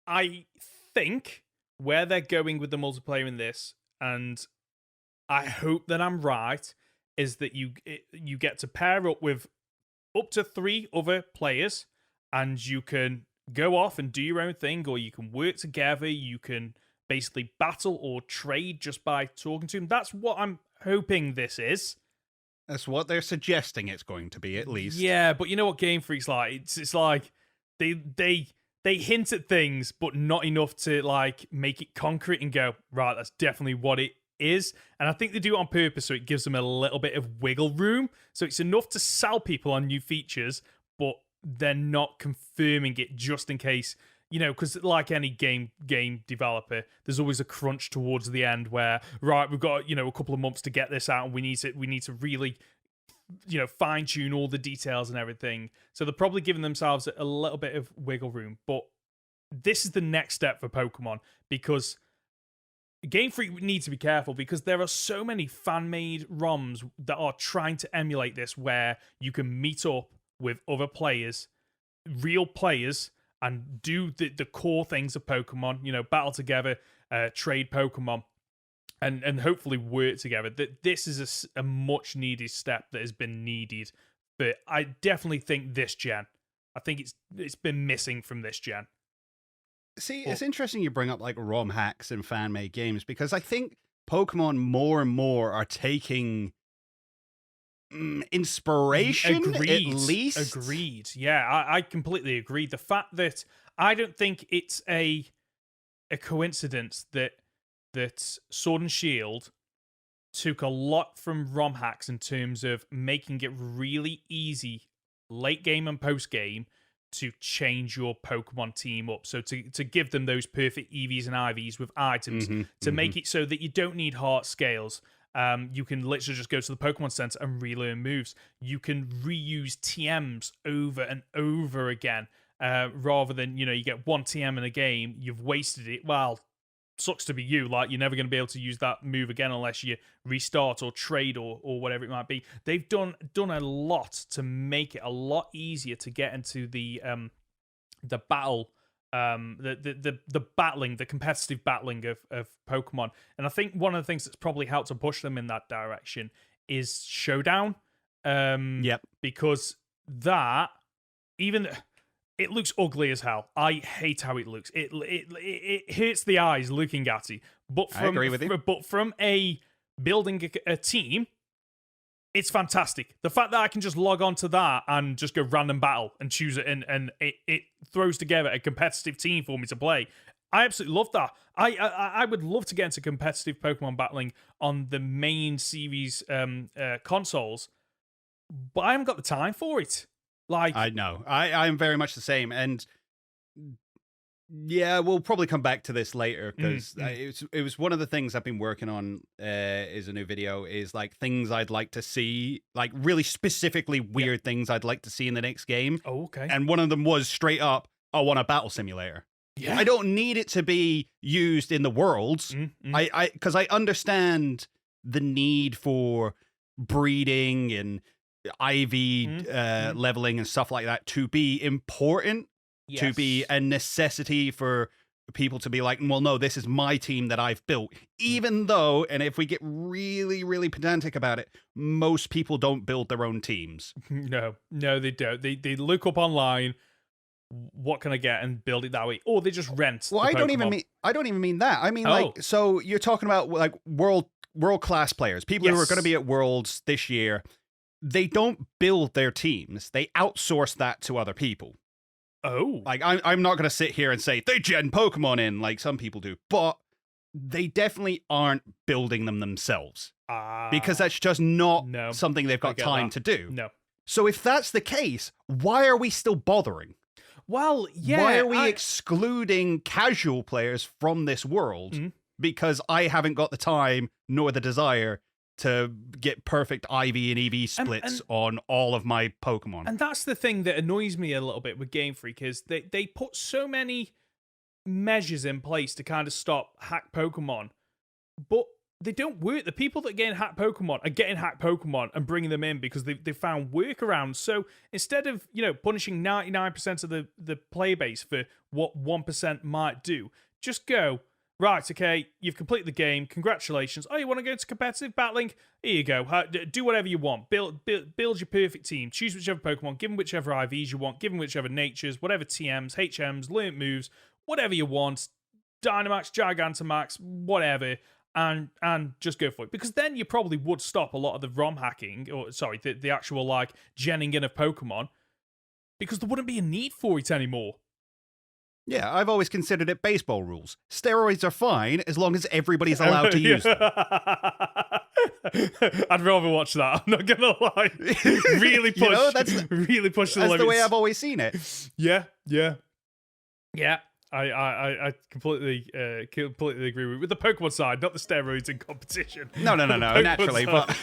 I think where they're going with the multiplayer in this, and I hope that I'm right, is that you get to pair up with up to 3 other players, and you can go off and do your own thing, or you can work together. You can basically battle or trade just by talking to them. That's what I'm hoping this is. That's what they're suggesting it's going to be, at least. Yeah, but you know what GameFreak's like? It's like they hint at things, but not enough to like make it concrete and go, right, that's definitely what it is. And I think they do it on purpose, so it gives them a little bit of wiggle room. So it's enough to sell people on new features, but they're not confirming it just in case, because like any game developer, there's always a crunch towards the end where, right, we've got, a couple of months to get this out, and we need to really, fine tune all the details and everything. So they're probably giving themselves a little bit of wiggle room. But this is the next step for Pokemon, because Game Freak needs to be careful, because there are so many fan-made ROMs that are trying to emulate this, where you can meet up with other players, real players, and do the core things of Pokemon, battle together, trade Pokemon, and hopefully work together. That this is a much needed step that has been needed, but I definitely think this gen. I think it's been missing from this gen. See, it's interesting you bring up like ROM hacks and fan-made games, because I think Pokemon more and more are taking inspiration, at least. Agreed. Yeah, I completely agree. The fact that I don't think it's a coincidence that Sword and Shield took a lot from ROM hacks in terms of making it really easy late game and post game to change your Pokemon team up. So to give them those perfect EVs and IVs with items, to make it so that you don't need heart scales. You can literally just go to the Pokemon Center and relearn moves. You can reuse TMs over and over again, rather than, you get one TM in a game, you've wasted it. Well, sucks to be you. Like, you're never going to be able to use that move again unless you restart or trade or whatever it might be. They've done a lot to make it a lot easier to get into the battle, the battling, the competitive battling of Pokemon. And I think one of the things that's probably helped to push them in that direction is Showdown. Yep. Because that, even it looks ugly as hell. I hate how it looks. It hurts the eyes looking at it. But I agree with you. But from a building a team, it's fantastic. The fact that I can just log on to that and just go random battle and choose it, and it throws together a competitive team for me to play. I absolutely love that. I would love to get into competitive Pokemon battling on the main series consoles, but I haven't got the time for it. Like, I know. I'm very much the same. And yeah, we'll probably come back to this later, because it was one of the things I've been working on is a new video, is like things I'd like to see, like really specifically weird things I'd like to see in the next game. Oh, okay. And one of them was straight up, I want a battle simulator. Yeah. I don't need it to be used in the worlds. Because I understand the need for breeding and IV leveling and stuff like that to be important, to be a necessity for people to be like, well, no, this is my team that I've built. Even though, and if we get really, really pedantic about it, most people don't build their own teams. No, they don't. They look up online, what can I get, and build it that way, or they just rent. Well, I don't even mean that. I mean, like, so you're talking about like world class players, people who are going to be at Worlds this year. They don't build their teams; they outsource that to other people. Oh, like I'm not going to sit here and say they gen Pokemon in like some people do, but they definitely aren't building them themselves, because that's just not something they've got time to do. No. So if that's the case, why are we still bothering? Well, yeah. Why are we excluding casual players from this world? Because I haven't got the time nor the desire to get perfect IV and EV splits on all of my Pokemon. And that's the thing that annoys me a little bit with Game Freak, is they put so many measures in place to kind of stop hack Pokemon, but they don't work. The people that are getting hacked Pokemon are getting hacked Pokemon and bringing them in because they found workarounds. So instead of, punishing 99% of the player base for what 1% might do, just go, right, okay, you've completed the game. Congratulations. Oh, you want to go into competitive battling? Here you go. Do whatever you want. Build your perfect team. Choose whichever Pokemon. Give them whichever IVs you want. Give them whichever natures, whatever TMs, HMs, learnt moves, whatever you want. Dynamax, Gigantamax, whatever. And just go for it. Because then you probably would stop a lot of the ROM hacking, or sorry, the actual genning in of Pokemon, because there wouldn't be a need for it anymore. Yeah, I've always considered it baseball rules. Steroids are fine as long as everybody's allowed to use them. I'd rather watch that. I'm not gonna lie. Really push. Really push the limits. That's the way I've always seen it. Yeah. I completely agree with the Pokemon side, not the steroids in competition. No, naturally, but